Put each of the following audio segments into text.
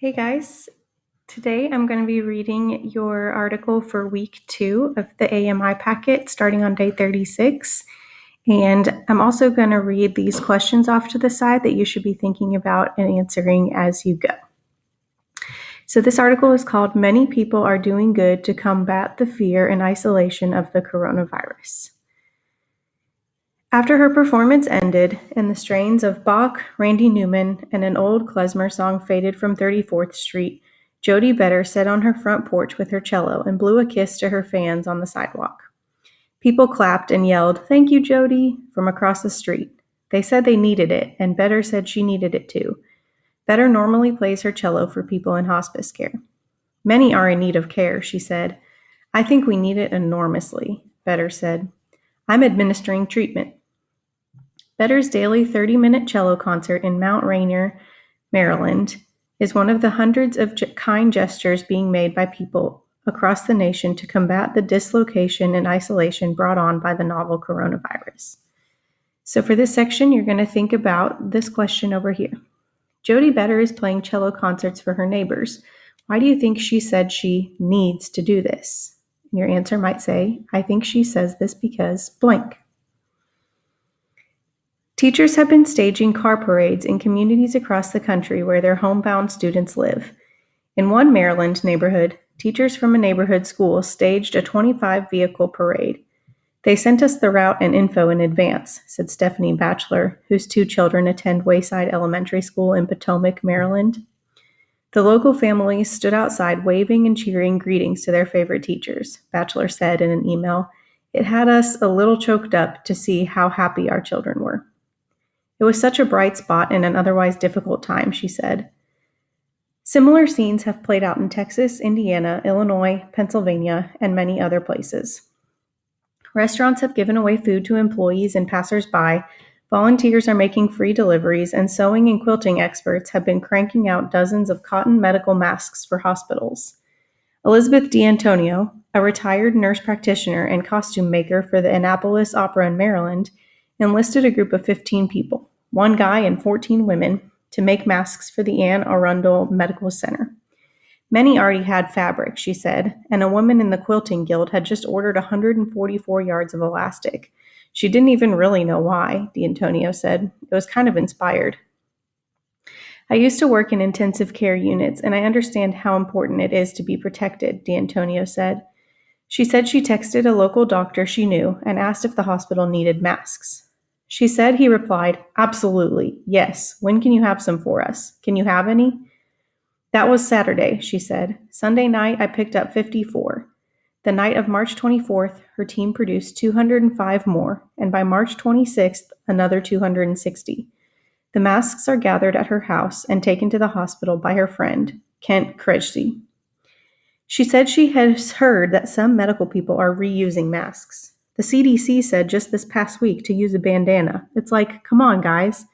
Hey guys, today I'm going to be reading your article for week 2 of the AMI packet starting on day 36. And I'm also going to read these questions off to the side that you should be thinking about and answering as you go. So this article is called Many People Are Doing Good to Combat the Fear and Isolation of the Coronavirus. After her performance ended and the strains of Bach, Randy Newman, and an old klezmer song faded from 34th Street, Jody Better sat on her front porch with her cello and blew a kiss to her fans on the sidewalk. People clapped and yelled, "Thank you, Jody," from across the street. They said they needed it, and Better said she needed it too. Better normally plays her cello for people in hospice care. "Many are in need of care," she said. "I think we need it enormously," Better said. "I'm administering treatment." Better's daily 30-minute cello concert in Mount Rainier, Maryland, is one of the hundreds of kind gestures being made by people across the nation to combat the dislocation and isolation brought on by the novel coronavirus. So for this section, you're going to think about this question over here. Jody Better is playing cello concerts for her neighbors. Why do you think she said she needs to do this? And your answer might say, I think she says this because blank. Teachers have been staging car parades in communities across the country where their homebound students live. In one Maryland neighborhood, teachers from a neighborhood school staged a 25-vehicle parade. They sent us the route and info in advance, said Stephanie Batchelor, whose 2 children attend Wayside Elementary School in Potomac, Maryland. The local families stood outside waving and cheering greetings to their favorite teachers, Batchelor said in an email. It had us a little choked up to see how happy our children were. It was such a bright spot in an otherwise difficult time, she said. Similar scenes have played out in Texas, Indiana, Illinois, Pennsylvania, and many other places. Restaurants have given away food to employees and passersby, volunteers are making free deliveries, and sewing and quilting experts have been cranking out dozens of cotton medical masks for hospitals. Elizabeth D'Antonio, a retired nurse practitioner and costume maker for the Annapolis Opera in Maryland, enlisted a group of 15 people, 1 guy and 14 women, to make masks for the Anne Arundel Medical Center. Many already had fabric, she said, and a woman in the quilting guild had just ordered 144 yards of elastic. She didn't even really know why, D'Antonio said. It was kind of inspired. I used to work in intensive care units, and I understand how important it is to be protected, D'Antonio said. She said she texted a local doctor she knew and asked if the hospital needed masks. She said he replied, "Absolutely, yes. When can you have some for us? Can you have any?" That was Saturday, she said. Sunday night, I picked up 54. The night of March 24th, her team produced 205 more, and by March 26th, another 260. The masks are gathered at her house and taken to the hospital by her friend, Kent Krejci. She said she has heard that some medical people are reusing masks. The CDC said just this past week to use a bandana. It's like, come on, guys.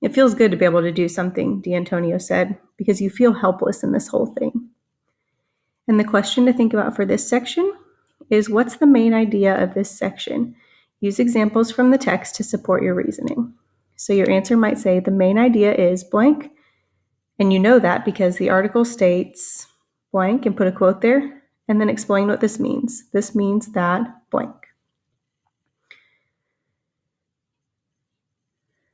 It feels good to be able to do something, D'Antonio said, because you feel helpless in this whole thing. And the question to think about for this section is, what's the main idea of this section? Use examples from the text to support your reasoning. So your answer might say the main idea is blank, and you know that because the article states blank and put a quote there, and then explain what this means. This means that blank.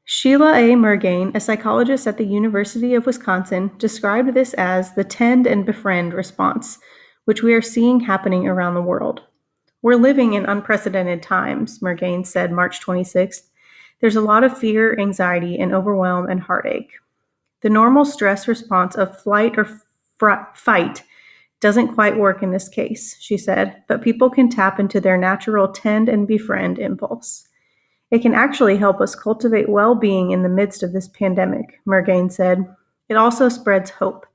Sheila A. Murgain, a psychologist at the University of Wisconsin, described this as the tend and befriend response, which we are seeing happening around the world. We're living in unprecedented times, Murgain said March 26th. There's a lot of fear, anxiety, and overwhelm and heartache. The normal stress response of flight or fight doesn't quite work in this case, she said, but people can tap into their natural tend and befriend impulse. It can actually help us cultivate well-being in the midst of this pandemic, Murgain said. It also spreads hope.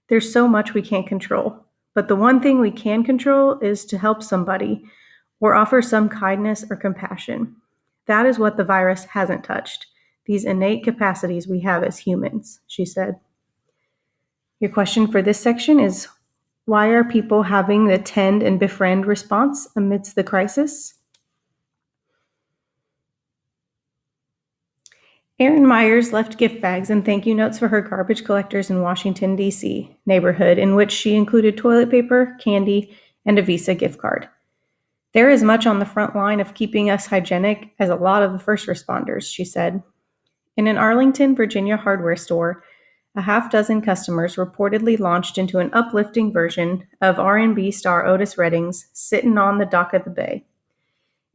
There's so much we can't control, but the one thing we can control is to help somebody or offer some kindness or compassion. That is what the virus hasn't touched, these innate capacities we have as humans, she said. Your question for this section is, why are people having the tend and befriend response amidst the crisis? Erin Myers left gift bags and thank you notes for her garbage collectors in Washington, D.C. neighborhood, in which she included toilet paper, candy, and a Visa gift card. They're as much on the front line of keeping us hygienic as a lot of the first responders, she said. In an Arlington, Virginia hardware store, a half dozen customers reportedly launched into an uplifting version of R&B star Otis Redding's Sittin' on the Dock of the Bay.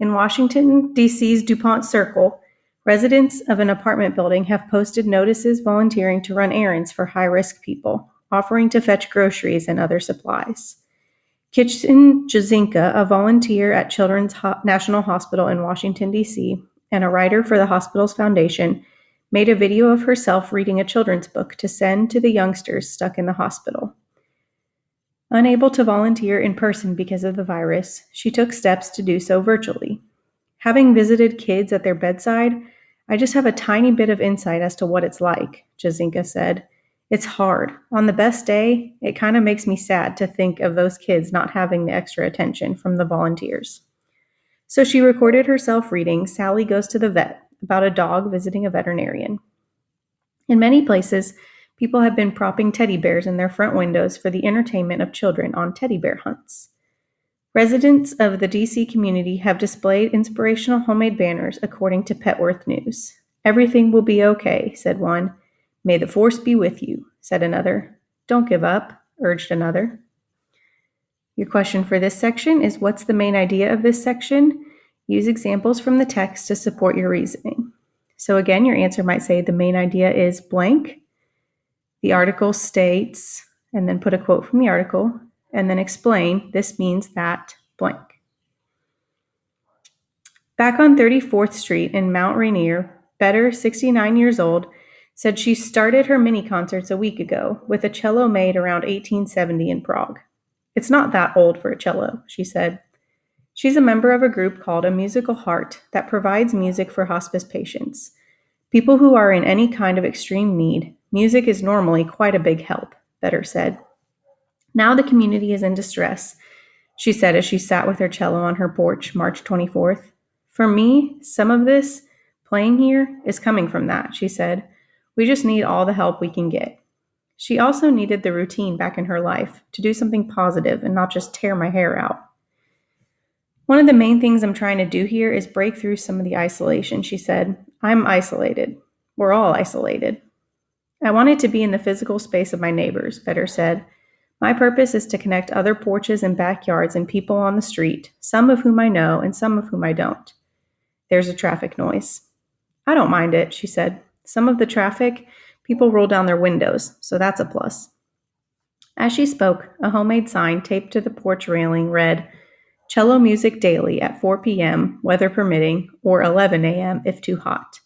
In Washington, D.C.'s DuPont Circle, residents of an apartment building have posted notices volunteering to run errands for high-risk people, offering to fetch groceries and other supplies. Kitchen Jazinka, a volunteer at Children's National Hospital in Washington, D.C., and a writer for the hospital's foundation, made a video of herself reading a children's book to send to the youngsters stuck in the hospital. Unable to volunteer in person because of the virus, she took steps to do so virtually. Having visited kids at their bedside, I just have a tiny bit of insight as to what it's like, Jazinka said. It's hard. On the best day, it kind of makes me sad to think of those kids not having the extra attention from the volunteers. So she recorded herself reading Sally Goes to the Vet, about a dog visiting a veterinarian. In many places, people have been propping teddy bears in their front windows for the entertainment of children on teddy bear hunts. Residents of the DC community have displayed inspirational homemade banners according to Petworth News. Everything will be okay, said one. May the force be with you, said another. Don't give up, urged another. Your question for this section is, what's the main idea of this section? Use examples from the text to support your reasoning. So again, your answer might say the main idea is blank. The article states, and then put a quote from the article, and then explain, this means that blank. Back on 34th Street in Mount Rainier, Better, 69 years old, said she started her mini concerts a week ago with a cello made around 1870 in Prague. It's not that old for a cello, she said. She's a member of a group called A Musical Heart that provides music for hospice patients. People who are in any kind of extreme need, music is normally quite a big help, Better said. Now the community is in distress, she said as she sat with her cello on her porch March 24th. For me, some of this playing here is coming from that, she said. We just need all the help we can get. She also needed the routine back in her life to do something positive and not just tear my hair out. One of the main things I'm trying to do here is break through some of the isolation, she said. I'm isolated. We're all isolated. I wanted to be in the physical space of my neighbors, Better said. My purpose is to connect other porches and backyards and people on the street, some of whom I know and some of whom I don't. There's a traffic noise. I don't mind it, she said. Some of the traffic, people roll down their windows, so that's a plus. As she spoke, a homemade sign taped to the porch railing read, Cello music daily at 4 p.m., weather permitting, or 11 a.m. if too hot.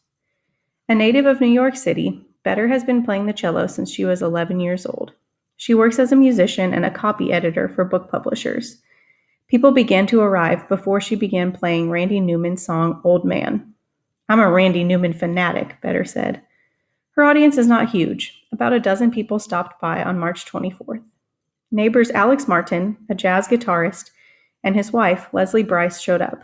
A native of New York City, Better has been playing the cello since she was 11 years old. She works as a musician and a copy editor for book publishers. People began to arrive before she began playing Randy Newman's song, Old Man. I'm a Randy Newman fanatic, Better said. Her audience is not huge. About a dozen people stopped by on March 24th. Neighbors Alex Martin, a jazz guitarist, and his wife, Leslie Bryce, showed up.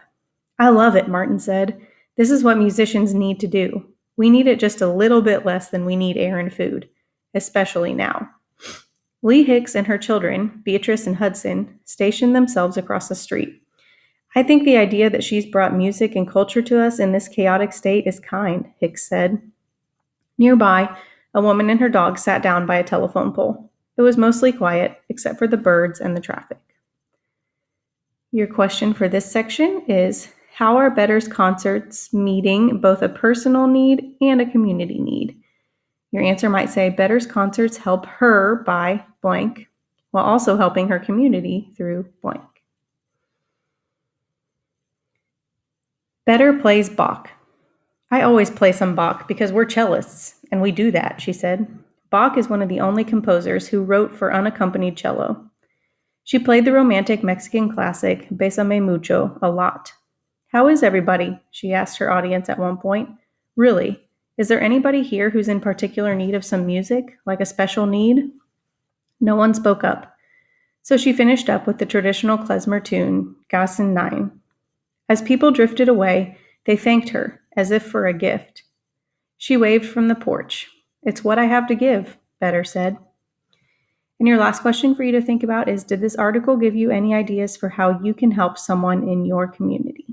I love it, Martin said. This is what musicians need to do. We need it just a little bit less than we need air and food, especially now. Lee Hicks and her children, Beatrice and Hudson, stationed themselves across the street. I think the idea that she's brought music and culture to us in this chaotic state is kind, Hicks said. Nearby, a woman and her dog sat down by a telephone pole. It was mostly quiet, except for the birds and the traffic. Your question for this section is, how are Better's concerts meeting both a personal need and a community need? Your answer might say, Better's concerts help her by blank, while also helping her community through blank. Better plays Bach. I always play some Bach because we're cellists, and we do that, she said. Bach is one of the only composers who wrote for unaccompanied cello. She played the romantic Mexican classic Bésame Mucho a lot. How is everybody? She asked her audience at one point. Really? Is there anybody here who's in particular need of some music, like a special need? No one spoke up. So she finished up with the traditional klezmer tune, Gassen 9. As people drifted away, they thanked her, as if for a gift. She waved from the porch. It's what I have to give, Better said. And your last question for you to think about is, did this article give you any ideas for how you can help someone in your community?